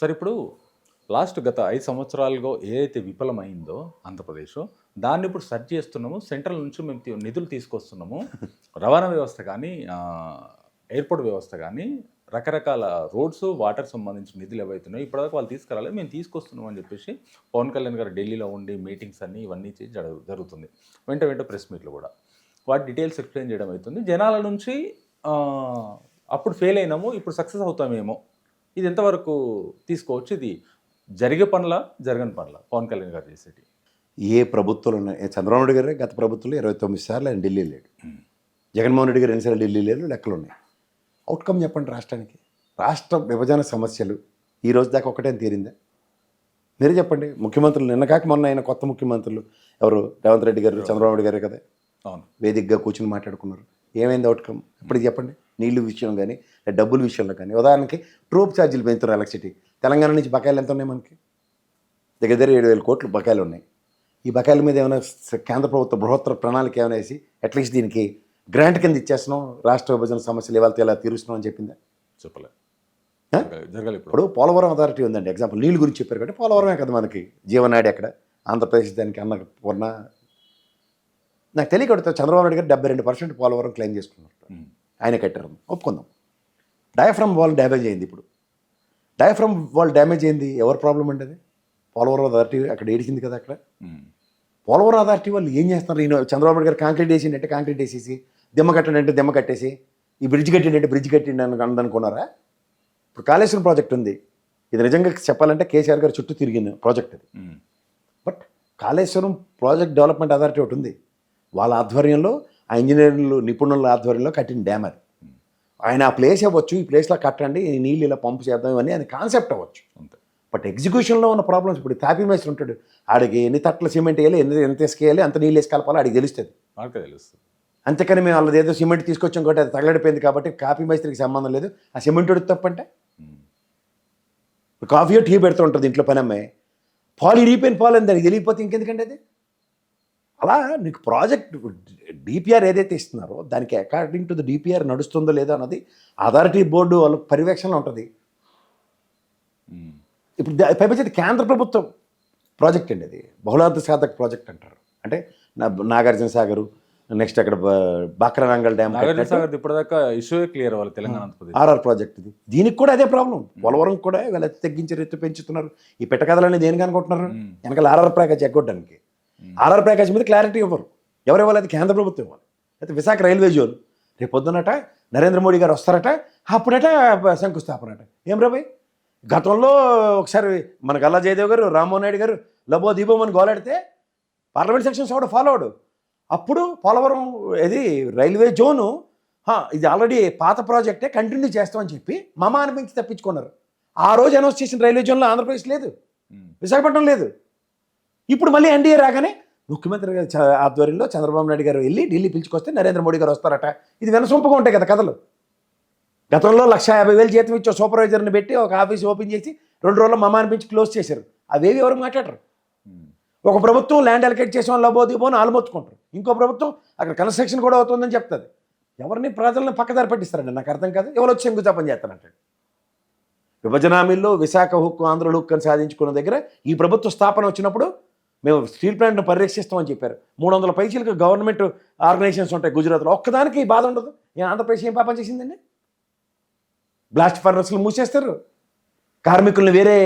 Sir ఇప్పుడు గత 5 సంవత్సరాలుగా ఏదైతే విఫలమైందో ఆంధ్రప్రదేశ్, దాన్ని ఇప్పుడు సరి చేస్తున్నాము. సెంట్రల్ నుంచి మేము నిధులు తీసుకొస్తున్నాము. రవాణా వ్యవస్థ కానీ, ఎయిర్‌పోర్ట్ వ్యవస్థ కానీ, రకరకాల రోడ్స్, వాటర్ సంబంధించిన నిధులు ఏవైతున్నాయో ఇప్పటిదాకా వాళ్ళు తీసుకురాలేదు. మేము తీసుకొస్తున్నాం అని చెప్పేసి పవన్ కళ్యాణ్ గారు ఢిల్లీలో ఉండి మీటింగ్స్ అన్నీ ఇవన్నీ చేసి జరుగుతుంది. వెంట ప్రెస్ మీట్లు కూడా. వాటి డీటెయిల్స్ ఎక్స్‌ప్లెయిన్ చేయడం అవుతుంది. జనాల నుంచి అప్పుడు ఫెయిల్ అయినాము, ఇప్పుడు సక్సెస్ అవుతామేమో. ఇది ఎంతవరకు తీసుకోవచ్చు? ఇది జరిగే పనులా, జరగని పనులా పవన్ కళ్యాణ్ గారు చేసేటి? ఏ ప్రభుత్వాలు ఉన్నాయి? చంద్రబాబు నాయుడు గారే గత ప్రభుత్వంలో 29 సార్లు ఆయన ఢిల్లీ లేడు. జగన్మోహన్ రెడ్డి గారు ఎన్నిసార్లు ఢిల్లీ లేరు, లెక్కలు ఉన్నాయి. అవుట్కమ్ చెప్పండి రాష్ట్రానికి. రాష్ట్ర విభజన సమస్యలు ఈ రోజు దాకా ఒకటే తీరిందా? మీరే చెప్పండి. ముఖ్యమంత్రులు నిన్న కాక మొన్న అయిన కొత్త ముఖ్యమంత్రులు ఎవరు? రేవంత్ రెడ్డి గారు, చంద్రబాబు నాయుడు గారే కదా. అవును, వేదికగా కూర్చుని మాట్లాడుకున్నారు. ఏమైంది అవుట్కమ్? ఇప్పటికి చెప్పండి. నీళ్ళు విషయం కానీ, డబ్బుల విషయంలో కానీ. ఉదాహరణకి ట్రూప్ ఛార్జీలు పెంచుతారు ఎలక్ట్రిసిటీ. తెలంగాణ నుంచి బకాయిలు ఎంత ఉన్నాయి? మనకి దగ్గర 7,000 కోట్లు బకాయిలు ఉన్నాయి. ఈ బకాయిల మీద ఏమైనా కేంద్ర ప్రభుత్వ బృహత్తర ప్రణాళిక ఏమైనా వేసి అట్లీస్ట్ దీనికి గ్రాంట్ కింద ఇచ్చేస్తున్నాం, రాష్ట్ర విభజన సమస్యలు ఇవాళ ఇలా తీరుస్తున్నాం అని చెప్పిందా? చెప్పలేదు. ఇప్పుడు పోలవరం అథారిటీ ఉందండి. ఎగ్జాంపుల్ నీళ్ళు గురించి చెప్పారు కాబట్టి పోలవరమే కదా మనకి జీవనాడి. అక్కడ ఆంధ్రప్రదేశ్ దానికి అన్న పూర్ణ నాకు తెలియకడుతా. చంద్రబాబు నాయుడు గారు 72% పోలవరం క్లెయిమ్ చేసుకున్నారు. ఆయన కట్టారు, ఒప్పుకుందాం. డయాఫ్రమ్ వాల్ డ్యామేజ్ అయింది. ఇప్పుడు డయాఫ్రమ్ వాల్ డ్యామేజ్ అయింది, ఎవరి ప్రాబ్లం అండి అది? పోలవరం అథారిటీ అక్కడ ఏడిచింది కదా. అక్కడ పోలవరం అథారిటీ వాళ్ళు ఏం చేస్తున్నారు? ఈయన చంద్రబాబు నాయుడు గారు కాంక్రీట్ వేసిండంటే కాంక్రీట్ వేసేసి, దిమ్మ కట్టండి దిమ్మ కట్టేసి, ఈ బ్రిడ్జ్ కట్టిండంటే బ్రిడ్జ్ కట్టిండి అనుకున్నారా? ఇప్పుడు కాళేశ్వరం ప్రాజెక్ట్ ఉంది. ఇది నిజంగా చెప్పాలంటే కేసీఆర్ గారు చుట్టూ తిరిగిన ప్రాజెక్ట్ అది. But Kaleshwaram project development authority ఒకటి ఉంది. వాళ్ళ ఆధ్వర్యంలో, ఆ ఇంజనీర్లు నిపుణుల ఆధ్వర్యంలో కట్టిన డ్యామ్ అది. ఆయన ఆ ప్లేస్ అవ్వచ్చు, ఈ ప్లేస్లో కట్టండి, ఈ నీళ్ళు ఇలా పంపు చేద్దాం, ఇవన్నీ ఆయన కాన్సెప్ట్ అవ్వచ్చు. బట్ ఎగ్జిక్యూషన్లో ఉన్న ప్రాబ్లమ్స్. ఇప్పుడు తాపీ మేస్త్రి ఉంటాడు, ఆడికి ఎన్ని తట్ల సిమెంట్ వేయాలి, ఎంత వేసుకేయాలి, అంత నీళ్ళు వేసి కలపాలో ఆడికి తెలుస్తుంది. అంతేకాని మేము వాళ్ళది ఏదో సిమెంట్ తీసుకొచ్చాం కాబట్టి అది తగలడిపోయింది కాబట్టి కాఫీ మేస్త్రికి సంబంధం లేదు, ఆ సిమెంట్ ఉడికి తప్పంటే. కాఫీ టీ పెడుతూ ఉంటుంది ఇంట్లో పని అమ్మాయి, పాలు ఇరిగిపోయిన పాలు అని దానికి తెలియకపోతే ఇంకెందుకంటే అది. అలా నీకు ప్రాజెక్ట్ డిపిఆర్ ఏదైతే ఇస్తున్నారో దానికి అకార్డింగ్ టు ద డిపిఆర్ నడుస్తుందో లేదో అన్నది అథారిటీ బోర్డు వాళ్ళ పర్యవేక్షణలో ఉంటుంది. ఇప్పుడు పైపచ్చేది కేంద్ర ప్రభుత్వం ప్రాజెక్ట్ అండి అది. బహుళార్థ సాధక ప్రాజెక్ట్ అంటారు. అంటే నాగార్జున సాగర్, నెక్స్ట్ అక్కడ బాక్రానంగల్ డ్యామ్, ఇప్పటిదాకా ఇష్యూ క్లియర్ అవ్వాలి తెలంగాణ. ఆర్ఆర్ ప్రాజెక్ట్ ఇది. దీనికి కూడా అదే ప్రాబ్లం. పోలవరం కూడా వీళ్ళు తగ్గించారు, ఎత్తు పెంచుతున్నారు. ఈ పెట్టకథలని దేనికి అనుకుంటున్నారు? వెనకాల ఆర్ఆర్ ప్యాకేజ్ ఎగ్గొట్టడానికి. ఆర్ఆర్ ప్యాకేజ్ మీద క్లారిటీ ఇవ్వరు. ఎవరు ఇవ్వాలి? అది కేంద్ర ప్రభుత్వం ఇవ్వాలి. అయితే విశాఖ రైల్వే జోన్ రేపు పొద్దునట నరేంద్ర మోడీ గారు వస్తారట, అప్పుడట శంకుస్థాపనట. ఏం రాబాయ్? గతంలో ఒకసారి మన గల్లా జయదేవ్ గారు, రామ్మోహన్ నాయుడు గారు లబో దీబోమని గోలాడితే పార్లమెంట్ సెక్షన్స్ కూడా ఫాలో అవడు. అప్పుడు పోలవరం ఇది రైల్వే జోను ఇది ఆల్రెడీ పాత ప్రాజెక్టే, కంటిన్యూ చేస్తామని చెప్పి మమ అనిపించి తప్పించుకున్నారు. ఆ రోజు అనౌన్స్ చేసిన రైల్వే జోన్లో ఆంధ్రప్రదేశ్ లేదు, విశాఖపట్నం లేదు. ఇప్పుడు మళ్ళీ ఎన్డీఏ రాగానే ముఖ్యమంత్రి ఆధ్వర్యంలో చంద్రబాబు నాయుడు గారు వెళ్ళి ఢిల్లీ పిలుచుకొస్తే నరేంద్ర మోడీ గారు వస్తారట. ఇది వినసొంపుగా ఉంటాయి కదా కథలు. గతంలో 150,000 జీతం ఇచ్చే సూపర్వైజర్ని పెట్టి ఒక ఆఫీస్ ఓపెన్ చేసి 2 రోజుల్లో మమ అనిపించి క్లోజ్ చేశారు. అవేవి ఎవరు మాట్లాడరు. ఒక ప్రభుత్వం ల్యాండ్ అలకేట్ చేసాం లబోదీపోని ఆలుమొత్తుకుంటారు. ఇంకో ప్రభుత్వం అక్కడ కన్స్ట్రక్షన్ కూడా అవుతుందని చెప్తుంది. ఎవరిని ప్రజలను పక్కదారి పట్టిస్తారండి? నాకు అర్థం కాదు. ఎవరు వచ్చి శంకుస్థాపన చేస్తారంటాడు. విభజన హామీల్లో విశాఖ హుక్కు, ఆంధ్ర హుక్కు అని సాధించుకున్న దగ్గర ఈ ప్రభుత్వ స్థాపన వచ్చినప్పుడు మేము స్టీల్ ప్లాంట్ను పరిరక్షిస్తామని చెప్పారు. 300 పైచీలకు గవర్నమెంట్ ఆర్గనైజేషన్స్ ఉంటాయి గుజరాత్లో. ఒక్కదానికి ఈ బాధ ఉండదు. ఆంధ్రప్రదేశ్ ఏం పాపం చేసిందండి? బ్లాస్ట్ ఫర్నెస్లు మూసేస్తారు, కార్మికుల్ని వేరే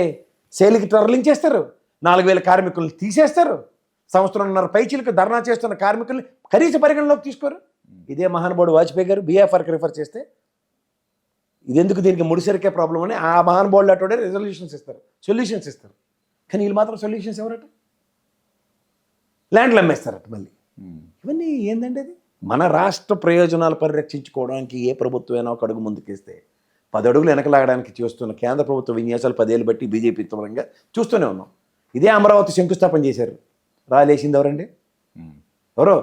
శైలికి తరలించేస్తారు, 4,000 కార్మికులను తీసేస్తారు, సంవత్సరంన్నర పైచీలకు ధర్నా చేస్తున్న కార్మికుల్ని కనీస పరిగణలోకి తీసుకోరు. ఇదే మహానుభావుడు వాజ్పేయి గారు బీఎఫ్ఆర్కి రిఫర్ చేస్తే ఇదెందుకు దీనికి ముడిసరికే ప్రాబ్లం అని ఆ మహానుభావులు అటుడే సొల్యూషన్స్ ఇస్తారు. కానీ వీళ్ళు మాత్రం సొల్యూషన్స్ ఎవరట? ల్యాండ్లు అమ్మేస్తారట మళ్ళీ. ఇవన్నీ ఏందండి? అది మన రాష్ట్ర ప్రయోజనాలు పరిరక్షించుకోవడానికి ఏ ప్రభుత్వమైనా ఒక అడుగు ముందుకేస్తే 10 అడుగులు వెనకలాగడానికి చేస్తున్న కేంద్ర ప్రభుత్వ విన్యాసాలు 10 ఏళ్ళు బట్టి బీజేపీ పరంగా చూస్తూనే ఉన్నాం. ఇదే అమరావతి శంకుస్థాపన చేశారు. రాలేసింది ఎవరండి? ఎవరో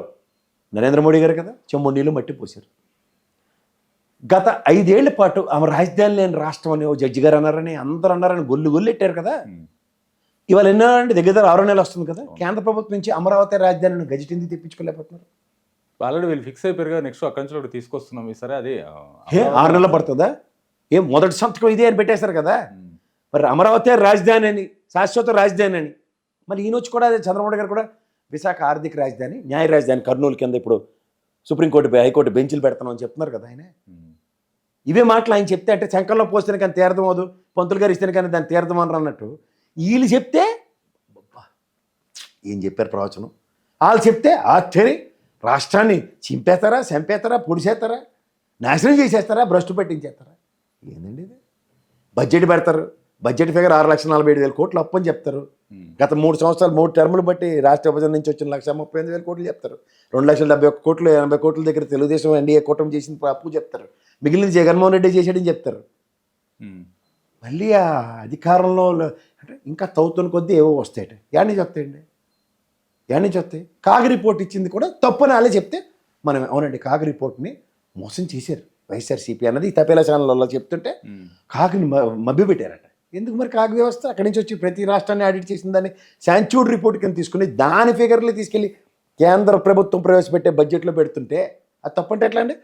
నరేంద్ర మోడీ గారు కదా. చెంబు నీళ్ళు మట్టి పోశారు. గత 5 ఏళ్ల పాటు ఆమె రాజధాని లేని రాష్ట్రం అని ఓ జడ్జి గారు అన్నారని అందరూ అన్నారని గొల్లెట్టారు కదా. ఇవాళ ఎన్నారంటే దగ్గర 6 నెలలు వస్తుంది కదా. కేంద్ర ప్రభుత్వం నుంచి అమరావతి రాజధానిని గజెట్ ఎందుకు తెప్పించుకోలేకపోతున్నారు? ఆల్రెడీ వీళ్ళు ఫిక్స్ అయిపోయారు కదా, నెక్స్ట్ అక్కడి నుంచి తీసుకొస్తున్నాం. సరే, అదే 6 నెలలు పడుతుందా? మొదటి సంతకం ఇదే అని పెట్టేశారు కదా. మరి అమరావతి రాజధాని అని, శాశ్వత రాజధాని అని, మరి ఈయన వచ్చి కూడా అదే చంద్రబాబు గారు కూడా విశాఖ ఆర్థిక రాజధాని, న్యాయ రాజధాని కర్నూలు కింద ఇప్పుడు సుప్రీంకోర్టు హైకోర్టు బెంచ్లు పెడతామని చెప్తున్నారు కదా ఆయన. ఇవే మాటలు ఆయన చెప్తే అంటే శంకర్లో పోస్తేనే కానీ తీర్థం అవదు, పంతులు గారు ఇస్తేనే కానీ దాన్ని తీర్థం అనరు అన్నట్టు వీళ్ళు చెప్తే అబ్బబ్బా, ఏం చెప్పారు ప్రవచనం. వాళ్ళు చెప్తే ఆశ్చర్య, రాష్ట్రాన్ని చింపేస్తారా, చంపేస్తారా, పొడిచేస్తారా, నాశనం చేసేస్తారా, భ్రష్టు పట్టించేస్తారా, ఏందండి ఇది. బడ్జెట్ పెడతారు, బడ్జెట్ ఫిగర్ 6,47,000 కోట్లు అప్పు అని చెప్తారు. గత 3 సంవత్సరాలు 3 టర్ములు బట్టి రాష్ట్ర విభజన నుంచి వచ్చిన 1,38,000 కోట్లు చెప్తారు. 2,71 కోట్లు 80 కోట్ల దగ్గర తెలుగుదేశం ఎన్డీఏ కూటమి చేసిన అప్పు చెప్తారు. మిగిలింది జగన్మోహన్ రెడ్డి చేశాడని చెప్తారు. మళ్ళీ ఆ అధికారంలో అంటే ఇంకా తవ్వుతున్న కొద్దీ ఏవో వస్తాయట. యాడ్ నుంచి వస్తాయి. కాగ్ రిపోర్ట్ ఇచ్చింది కూడా తప్పని వాళ్ళే చెప్తే మనం అవునండి కాగ్ రిపోర్ట్ని మోసం చేశారు వైఎస్ఆర్సీపీ అన్నది తపేలా ఛానళ్ళలో చెప్తుంటే కాగ్ని మభ్యపెట్టారట. ఎందుకు మరి కాగ్ వ్యవస్థ అక్కడి నుంచి వచ్చి ప్రతి రాష్ట్రాన్ని ఆడిట్ చేసిన దాన్ని శాంచ్యూడ్ రిపోర్ట్ కింద తీసుకుని దాని ఫిగర్లు తీసుకెళ్ళి కేంద్ర ప్రభుత్వం ప్రవేశపెట్టే బడ్జెట్లో పెడుతుంటే అది తప్పంటే ఎట్లా అండి.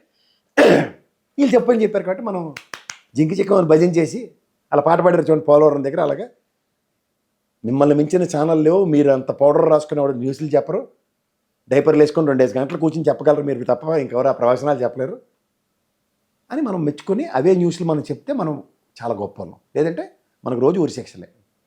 వీళ్ళు చెప్పని చెప్పారు కాబట్టి మనం జింకి చిక్కమని భజన చేసి అలా పాట పాడారు చూడండి పోలవరం దగ్గర. అలాగా మిమ్మల్ని మించిన ఛానల్ లేవు, మీరు అంత పౌడర్ రాసుకునేవాడు న్యూస్లు చెప్పరు, డైపర్లు వేసుకొని 2 గంటలు కూర్చొని చెప్పగలరు మీరు తప్ప ఇంకెవరు ఆ ప్రవచనాలు చెప్పలేరు అని మనం మెచ్చుకొని అవే న్యూస్లు మనం చెప్తే మనం చాలా గొప్ప ఉన్నాం. లేదంటే మనకు రోజు ఉరిశిక్షలే.